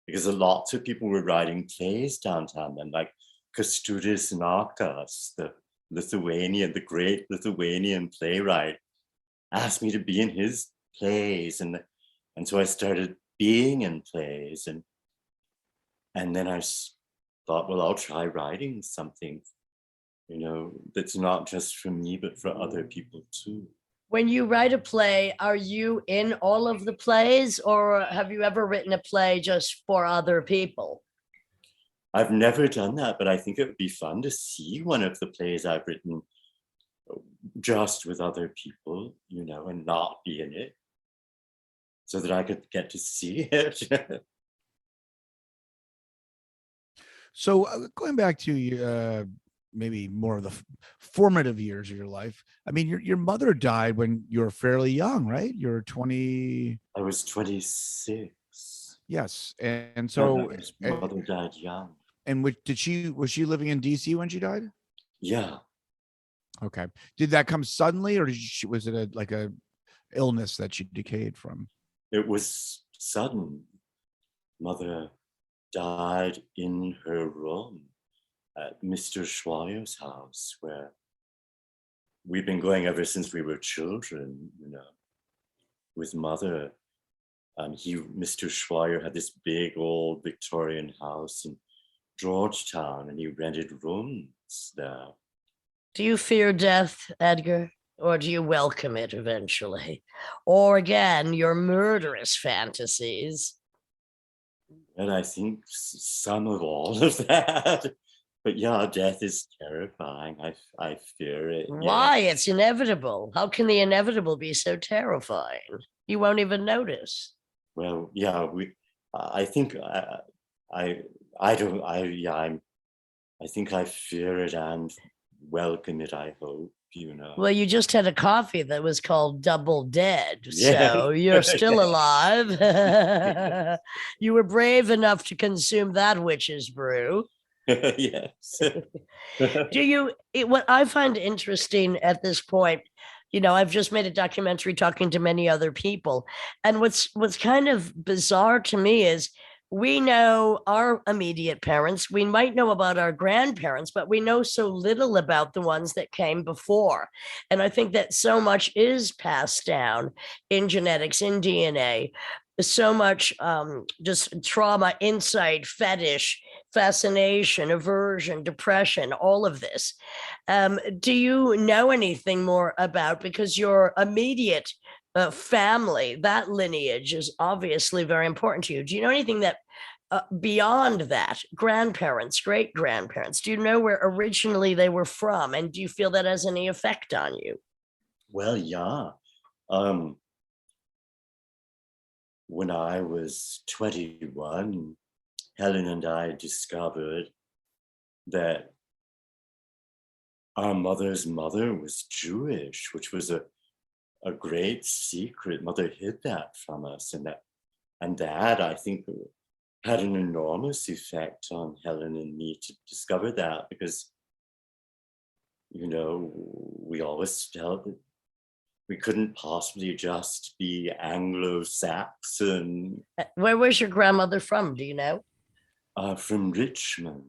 because lots of people were writing plays downtown then, like Kęstutis Nakas, the great Lithuanian playwright, asked me to be in his plays. And so I started being in plays, and then I thought, well, I'll try writing something, that's not just for me, but for other people too. When you write a play, are you in all of the plays, or have you ever written a play just for other people? I've never done that, but I think it would be fun to see one of the plays I've written just with other people, and not be in it, so that I could get to see it. So going back to maybe more of the formative years of your life, I mean, your mother died when you were fairly young, right? You're 20. I was 26. Yes, and so my mother died young. And was she living in DC when she died? Yeah. Okay. Did that come suddenly, or was it like a illness that she decayed from? It was sudden. Mother died in her room at Mr. Schweier's house, where we've been going ever since we were children, with Mother. Mr. Schweier had this big old Victorian house in Georgetown, and he rented rooms there. Do you fear death, Edgar? Or do you welcome it eventually? Or again, your murderous fantasies? And I think some of all of that. But yeah, death is terrifying. I fear it. Why? Yeah. It's inevitable. How can the inevitable be so terrifying? You won't even notice. Well, yeah, I think I think I fear it and welcome it, I hope. you know. Well, you just had a coffee that was called Double Dead, Yeah. so you're still alive. You were brave enough to consume that witch's brew. Yes. What I find interesting at this point, I've just made a documentary talking to many other people, and what's kind of bizarre to me is we know our immediate parents, we might know about our grandparents, but we know so little about the ones that came before. And I think that so much is passed down in genetics, in DNA, so much just trauma, insight, fetish, fascination, aversion, depression, all of this. Do you know anything more about, because your immediate family, that lineage is obviously very important to you. Do you know anything that beyond that, grandparents, great grandparents, do you know where originally they were from? And do you feel that has any effect on you? Well, yeah. When I was 21, Helen and I discovered that our mother's mother was Jewish, which was a great secret. Mother hid that from us, and that I think had an enormous effect on Helen and me to discover that, because we always felt that we couldn't possibly just be Anglo-Saxon. Where was your grandmother from? Do you know? From Richmond,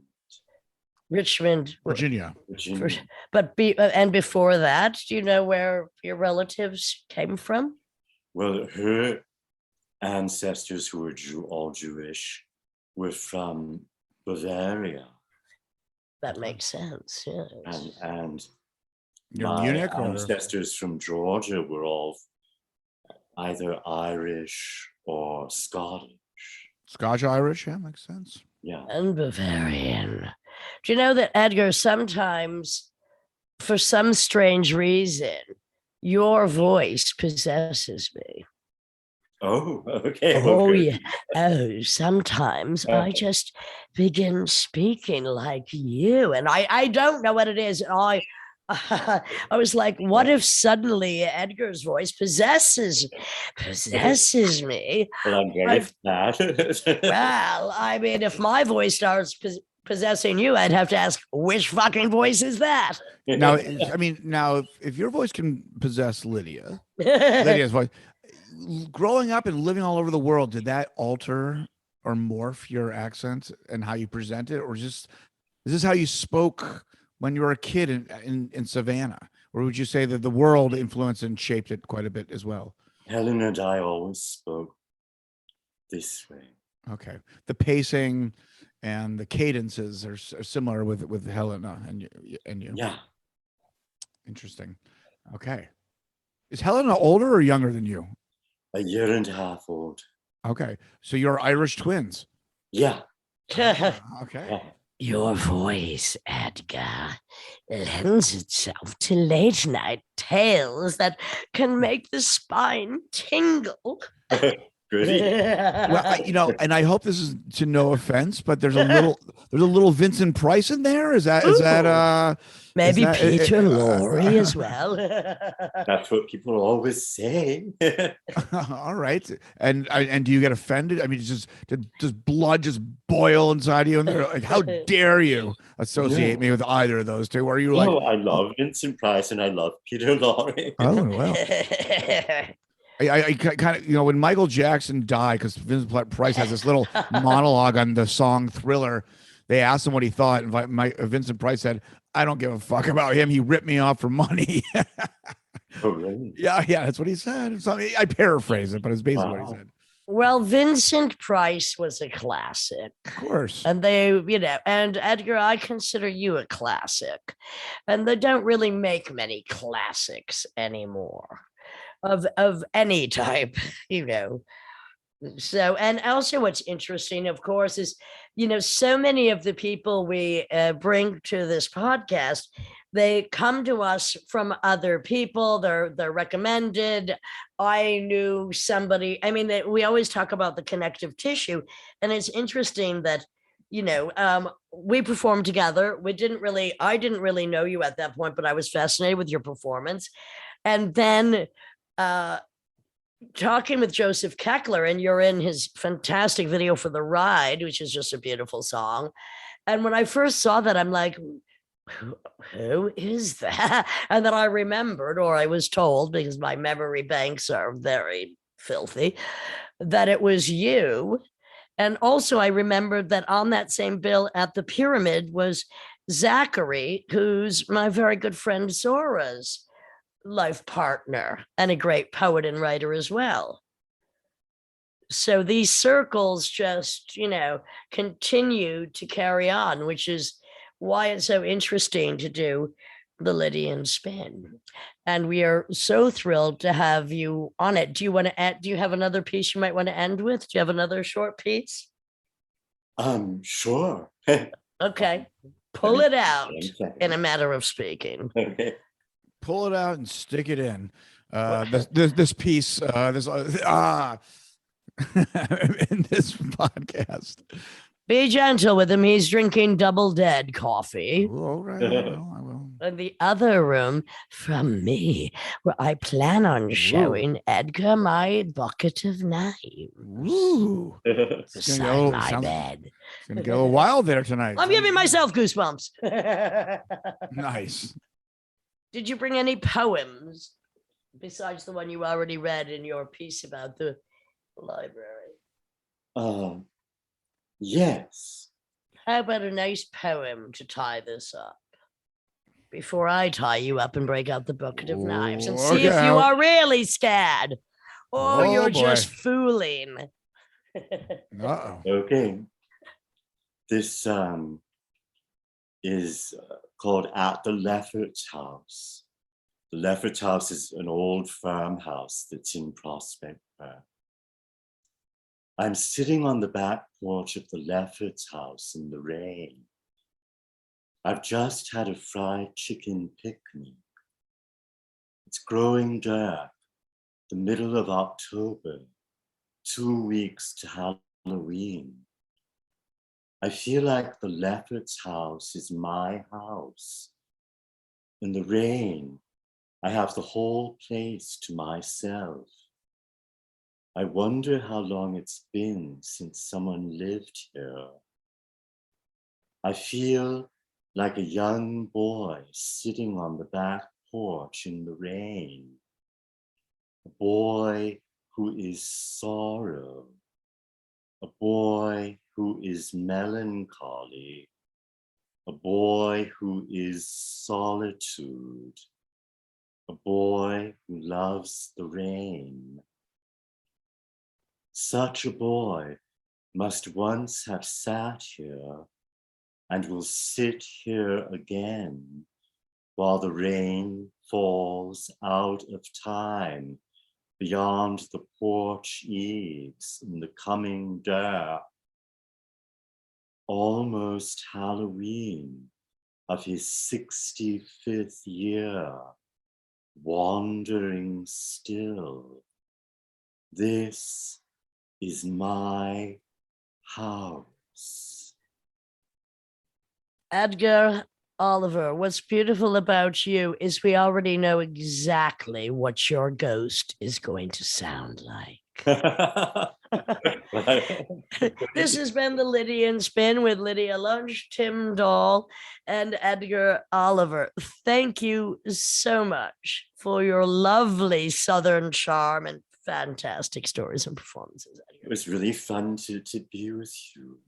Virginia. But and before that, do you know where your relatives came from? Well, her ancestors, who were all Jewish, were from Bavaria. That makes sense. Yes. And my Munich ancestors from Georgia were all either Irish or Scottish. Scotch-Irish, yeah, makes sense. Yeah. And Bavarian. Do you know that, Edgar, sometimes, for some strange reason, your voice possesses me? Oh, okay. Oh, okay. yeah. Oh, sometimes I just begin speaking like you, and I don't know what it is. I was like, what if suddenly Edgar's voice possesses me? Well, I'm very glad. Well, I mean, if my voice starts possessing you, I'd have to ask, which fucking voice is that? Now, if your voice can possess Lydia's voice, growing up and living all over the world, did that alter or morph your accent and how you present it? Or is this how you spoke when you were a kid in Savannah? Or would you say that the world influenced and shaped it quite a bit as well? Helen and I always spoke this way. Okay. The pacing and the cadences are similar with Helena and you. Yeah. Interesting. Okay. Is Helena older or younger than you? A year and a half old. Okay. So you're Irish twins. Yeah. Okay. Your voice, Edgar, lends itself to late night tales that can make the spine tingle. Well, and I hope this is to no offense, but there's a little Vincent Price in there. Is that maybe Peter Lorre as well? That's what people always say. All right. And do you get offended? I mean, does blood just boil inside you? And they're like, how dare you associate me with either of those two? Are you like? Oh, I love Vincent Price and I love Peter Lorre. Oh well. I kind of, when Michael Jackson died, because Vincent Price has this little monologue on the song Thriller. They asked him what he thought, and Vincent Price said, "I don't give a fuck about him. He ripped me off for money." Oh, really? Yeah, that's what he said. I paraphrase it, but it's basically what he said. Well, Vincent Price was a classic. Of course. And and Edgar, I consider you a classic. And they don't really make many classics anymore. Of any type, So, and also what's interesting, of course, is, so many of the people we bring to this podcast, they come to us from other people. They're recommended. I knew somebody, we always talk about the connective tissue, and it's interesting that we performed together. I didn't really know you at that point, but I was fascinated with your performance. And then talking with Joseph Keckler, and you're in his fantastic video for The Ride, which is just a beautiful song. And when I first saw that, I'm like, who is that? And then I remembered, or I was told, because my memory banks are very filthy, that it was you. And also I remembered that on that same bill at the Pyramid was Zachary, who's my very good friend Zora's life partner and a great poet and writer as well. So these circles just, continue to carry on, which is why it's so interesting to do the Lydian spin. And we are so thrilled to have you on it. Do you have another piece you might want to end with? Do you have another short piece? Sure. Okay. Pull it out in a matter of speaking. Okay. Pull it out and stick it in. This piece, in this podcast. Be gentle with him. He's drinking Double Dead coffee. Ooh, all right, I will. In the other room from me, where I plan on showing Edgar my bucket of knives. Ooh. Beside my bed. It's going to get a little wild there tonight. I'm giving myself goosebumps. Nice. Did you bring any poems besides the one you already read in your piece about the library? Yes. How about a nice poem to tie this up? Before I tie you up and break out the bucket of knives and see if you are really scared or you're just fooling. Uh-oh. Okay. This is called At the Lefferts House. The Lefferts House is an old farmhouse that's in Prospect Park. I'm sitting on the back porch of the Lefferts house in the rain. I've just had a fried chicken picnic. It's growing dark, the middle of October, 2 weeks to Halloween. I feel like the Lefferts house is my house. In the rain, I have the whole place to myself. I wonder how long it's been since someone lived here. I feel like a young boy sitting on the back porch in the rain. A boy who is sorrow. A boy who is melancholy. A boy who is solitude. A boy who loves the rain. Such a boy must once have sat here and will sit here again while the rain falls out of time beyond the porch eaves in the coming dark. Almost Halloween of his 65th year, wandering still. This is my house. Edgar Oliver, what's beautiful about you is we already know exactly what your ghost is going to sound like. This has been the Lydian Spin with Lydia Lunch, Tim Dahl, and Edgar Oliver. Thank you so much for your lovely Southern charm and fantastic stories and performances. It was really fun to be with you.